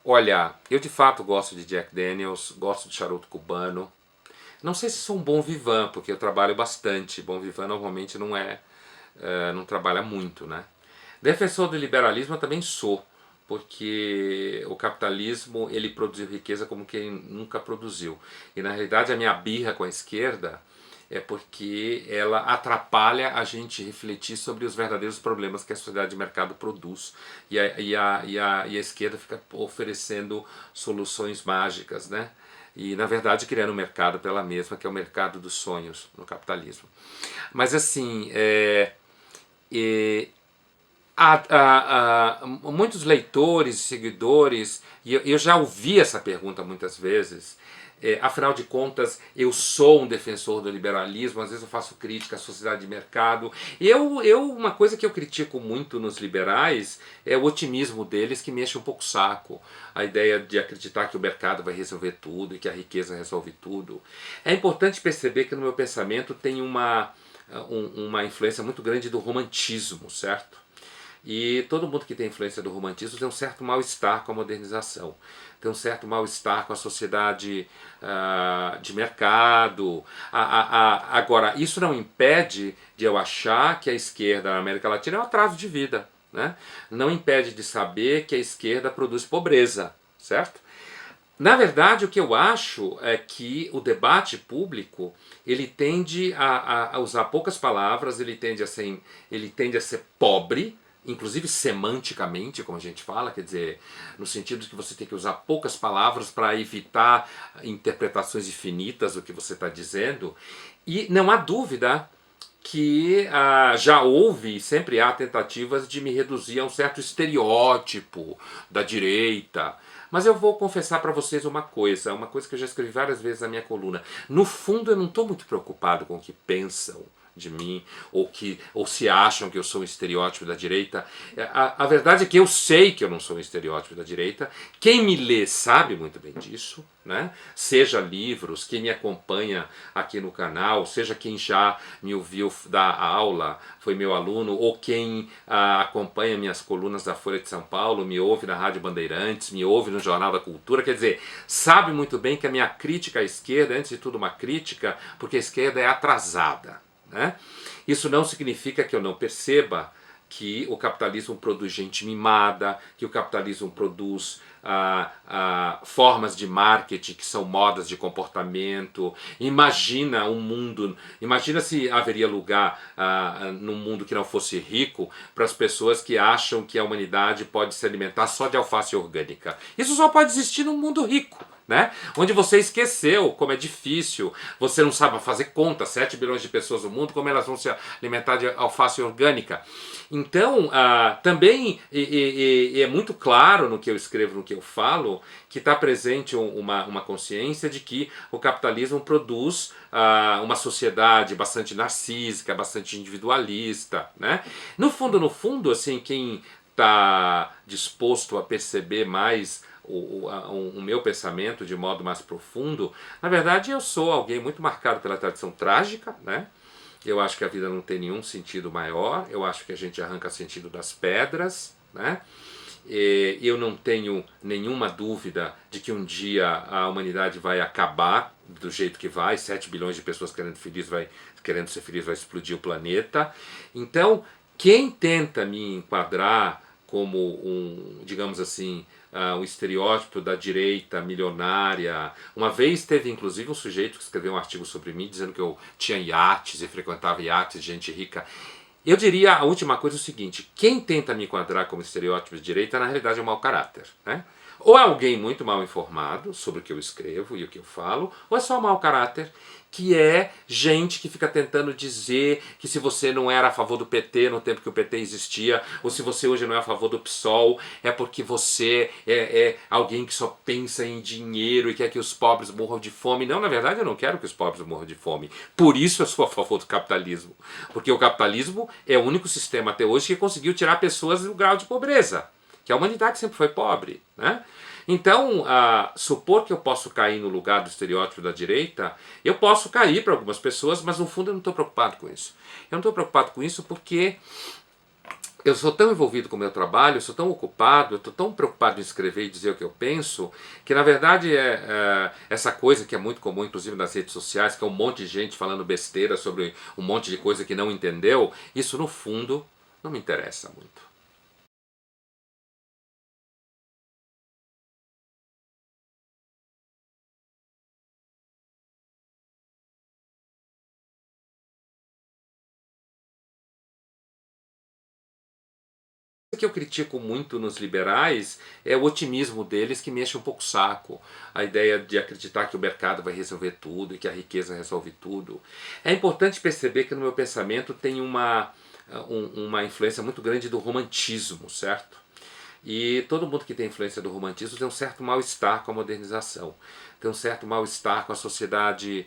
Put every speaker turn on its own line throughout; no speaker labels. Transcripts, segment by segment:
Olha, eu de fato gosto de Jack Daniels, gosto de charuto cubano. Não sei se sou um bom vivan, porque eu trabalho bastante. Bom vivan normalmente não trabalha muito, né? Defensor do liberalismo eu também sou, porque o capitalismo ele produziu riqueza como quem nunca produziu. E na realidade a minha birra com a esquerda é porque ela atrapalha a gente refletir sobre os verdadeiros problemas que a sociedade de mercado produz. E a esquerda fica oferecendo soluções mágicas, né? E na verdade criando um mercado pela mesma, que é o mercado dos sonhos no capitalismo. Mas assim, é, muitos leitores, seguidores, e eu já ouvi essa pergunta muitas vezes. Afinal de contas, eu sou um defensor do liberalismo, às vezes eu faço crítica à sociedade de mercado. Uma coisa que eu critico muito nos liberais é o otimismo deles, que me enche um pouco o saco. A ideia de acreditar que o mercado vai resolver tudo e que a riqueza resolve tudo. É importante perceber que no meu pensamento tem uma influência muito grande do romantismo, certo? E todo mundo que tem influência do romantismo tem um certo mal-estar com a modernização, tem um certo mal-estar com a sociedade de mercado. Agora, isso não impede de eu achar que a esquerda na América Latina é um atraso de vida. Né? Não impede de saber que a esquerda produz pobreza, certo? Na verdade, o que eu acho é que o debate público ele tende a usar poucas palavras, ele tende a ser pobre, inclusive semanticamente, como a gente fala, quer dizer, no sentido de que você tem que usar poucas palavras para evitar interpretações infinitas do que você está dizendo. E não há dúvida que já houve e sempre há tentativas de me reduzir a um certo estereótipo da direita. Mas eu vou confessar para vocês uma coisa que eu já escrevi várias vezes na minha coluna. No fundo, eu não estou muito preocupado com o que pensam de mim, ou se acham que eu sou um estereótipo da direita. A verdade é que eu sei que eu não sou um estereótipo da direita. Quem me lê sabe muito bem disso, né? Seja livros, quem me acompanha aqui no canal, seja quem já me ouviu dar aula, foi meu aluno, ou quem acompanha minhas colunas da Folha de São Paulo, me ouve na Rádio Bandeirantes, me ouve no Jornal da Cultura, quer dizer, sabe muito bem que a minha crítica à esquerda é, antes de tudo, uma crítica, porque a esquerda é atrasada. Né? Isso não significa que eu não perceba que o capitalismo produz gente mimada, que o capitalismo produz formas de marketing que são modas de comportamento. Imagina se haveria lugar num mundo que não fosse rico para as pessoas que acham que a humanidade pode se alimentar só de alface orgânica. Isso só pode existir num mundo rico. Né? Onde você esqueceu como é difícil, você não sabe fazer conta, 7 bilhões de pessoas no mundo, como elas vão se alimentar de alface orgânica. Então, também é muito claro no que eu escrevo, no que eu falo, que está presente uma consciência de que o capitalismo produz uma sociedade bastante narcísica, bastante individualista. Né? No fundo, assim, quem está disposto a perceber mais o meu pensamento de modo mais profundo, na verdade eu sou alguém muito marcado pela tradição trágica, né? Eu acho que a vida não tem nenhum sentido maior, eu acho que a gente arranca sentido das pedras, né? Eu não tenho nenhuma dúvida de que um dia a humanidade vai acabar do jeito que vai, 7 bilhões de pessoas querendo ser feliz vai explodir o planeta. Então, quem tenta me enquadrar como digamos assim, um estereótipo da direita milionária. Uma vez teve inclusive um sujeito que escreveu um artigo sobre mim dizendo que eu tinha iates e frequentava iates de gente rica. Eu diria a última coisa é o seguinte: quem tenta me enquadrar como estereótipo de direita na realidade é um mau caráter. Né? Ou é alguém muito mal informado sobre o que eu escrevo e o que eu falo, ou é só um mau caráter, que é gente que fica tentando dizer que se você não era a favor do PT no tempo que o PT existia, ou se você hoje não é a favor do PSOL, é porque você é alguém que só pensa em dinheiro e quer que os pobres morram de fome. Não, na verdade eu não quero que os pobres morram de fome. Por isso eu sou a favor do capitalismo. Porque o capitalismo é o único sistema até hoje que conseguiu tirar pessoas do grau de pobreza. Que a humanidade sempre foi pobre. Né? Então, supor que eu posso cair no lugar do estereótipo da direita, eu posso cair para algumas pessoas, mas no fundo eu não estou preocupado com isso. Eu não estou preocupado com isso porque eu sou tão envolvido com o meu trabalho, eu sou tão ocupado, eu estou tão preocupado em escrever e dizer o que eu penso, que na verdade essa coisa que é muito comum, inclusive nas redes sociais, que é um monte de gente falando besteira sobre um monte de coisa que não entendeu, isso no fundo não me interessa muito. O que eu critico muito nos liberais é o otimismo deles que me enche um pouco o saco. A ideia de acreditar que o mercado vai resolver tudo e que a riqueza resolve tudo. É importante perceber que no meu pensamento tem uma influência muito grande do romantismo, certo? E todo mundo que tem influência do romantismo tem um certo mal-estar com a modernização, tem um certo mal-estar com a sociedade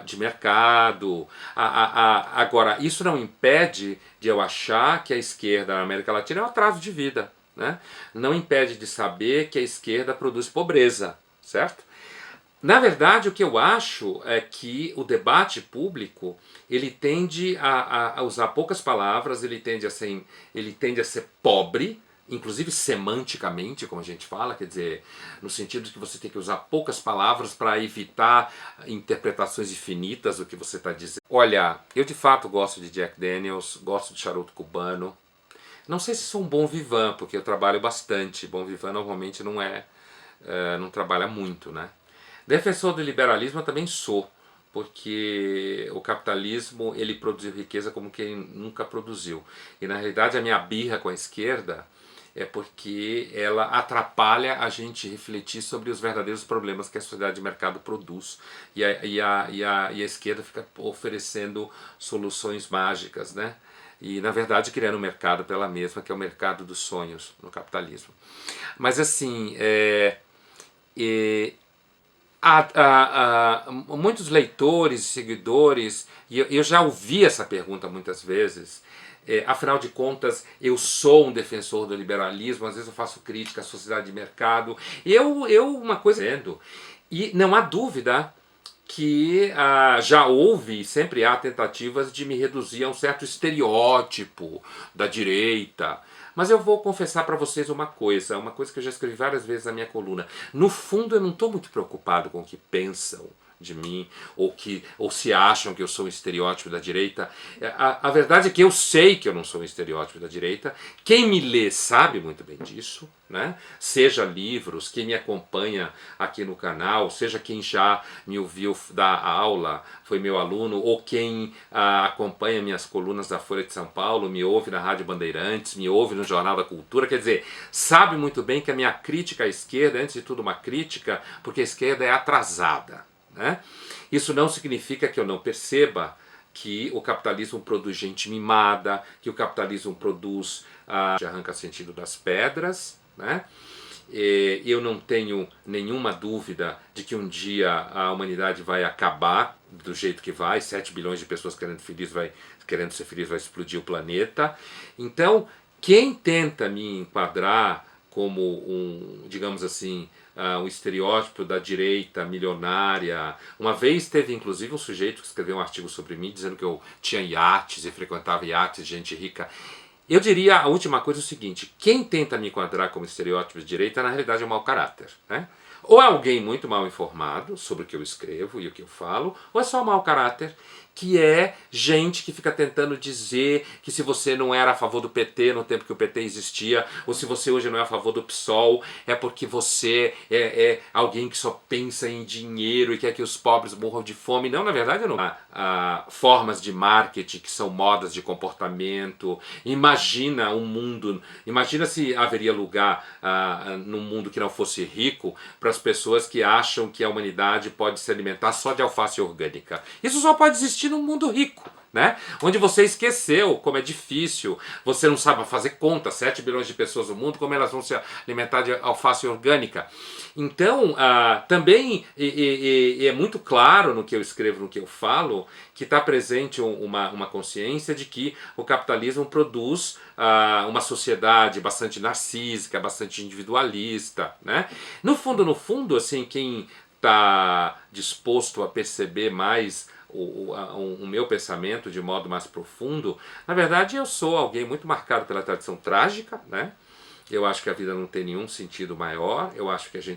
de mercado. Agora, isso não impede de eu achar que a esquerda na América Latina é um atraso de vida. Né? Não impede de saber que a esquerda produz pobreza, certo? Na verdade, o que eu acho é que o debate público ele tende a usar poucas palavras, ele tende a ser pobre, inclusive semanticamente, como a gente fala, quer dizer, no sentido de que você tem que usar poucas palavras para evitar interpretações infinitas do que você está dizendo. Olha, eu de fato gosto de Jack Daniels, gosto de charuto cubano. Não sei se sou um bom vivan, porque eu trabalho bastante. Bom vivan normalmente não trabalha muito, né? Defensor do liberalismo eu também sou, porque o capitalismo ele produziu riqueza como quem nunca produziu. E na realidade a minha birra com a esquerda é porque ela atrapalha a gente refletir sobre os verdadeiros problemas que a sociedade de mercado produz. E a esquerda fica oferecendo soluções mágicas, né? E na verdade criando um mercado pela mesma, que é o mercado dos sonhos no capitalismo. Mas assim, é, muitos leitores e seguidores, e eu já ouvi essa pergunta muitas vezes, afinal de contas, eu sou um defensor do liberalismo, às vezes eu faço crítica à sociedade de mercado, uma coisa dizendo, e não há dúvida que já houve e sempre há tentativas de me reduzir a um certo estereótipo da direita. Mas eu vou confessar para vocês uma coisa que eu já escrevi várias vezes na minha coluna. No fundo, eu não estou muito preocupado com o que pensam de mim, ou se acham que eu sou um estereótipo da direita. A verdade é que eu sei que eu não sou um estereótipo da direita. Quem me lê sabe muito bem disso, né? Seja livros, quem me acompanha aqui no canal, seja quem já me ouviu dar aula, foi meu aluno, ou quem acompanha minhas colunas da Folha de São Paulo, me ouve na Rádio Bandeirantes, me ouve no Jornal da Cultura, quer dizer, sabe muito bem que a minha crítica à esquerda é, antes de tudo, uma crítica, porque a esquerda é atrasada. Né? Isso não significa que eu não perceba que o capitalismo produz gente mimada, que o capitalismo produz arranca sentido das pedras, né? Eu não tenho nenhuma dúvida de que um dia a humanidade vai acabar do jeito que vai, 7 bilhões de pessoas querendo ser feliz vai explodir o planeta. Então, quem tenta me enquadrar como digamos assim, um estereótipo da direita milionária. Uma vez teve inclusive um sujeito que escreveu um artigo sobre mim dizendo que eu tinha iates e frequentava iates de gente rica. Eu diria a última coisa é o seguinte: quem tenta me enquadrar como estereótipo de direita na realidade é um mau caráter. Né? Ou é alguém muito mal informado sobre o que eu escrevo e o que eu falo, ou é só um mau caráter, que é gente que fica tentando dizer que se você não era a favor do PT no tempo que o PT existia, ou se você hoje não é a favor do PSOL, é porque você é alguém que só pensa em dinheiro e quer que os pobres morram de fome. Não, na verdade não. Há formas de marketing que são modas de comportamento. Imagina um mundo, imagina se haveria lugar num mundo que não fosse rico para as pessoas que acham que a humanidade pode se alimentar só de alface orgânica. Isso só pode existir num mundo rico. Né? Onde você esqueceu como é difícil, você não sabe fazer conta, 7 bilhões de pessoas no mundo, como elas vão se alimentar de alface orgânica. Então, também é muito claro no que eu escrevo, no que eu falo, que está presente uma consciência de que o capitalismo produz uma sociedade bastante narcísica, bastante individualista. Né? No fundo, assim, quem está disposto a perceber mais o meu pensamento de modo mais profundo, na verdade eu sou alguém muito marcado pela tradição trágica, né? Eu acho que a vida não tem nenhum sentido maior, eu acho que a gente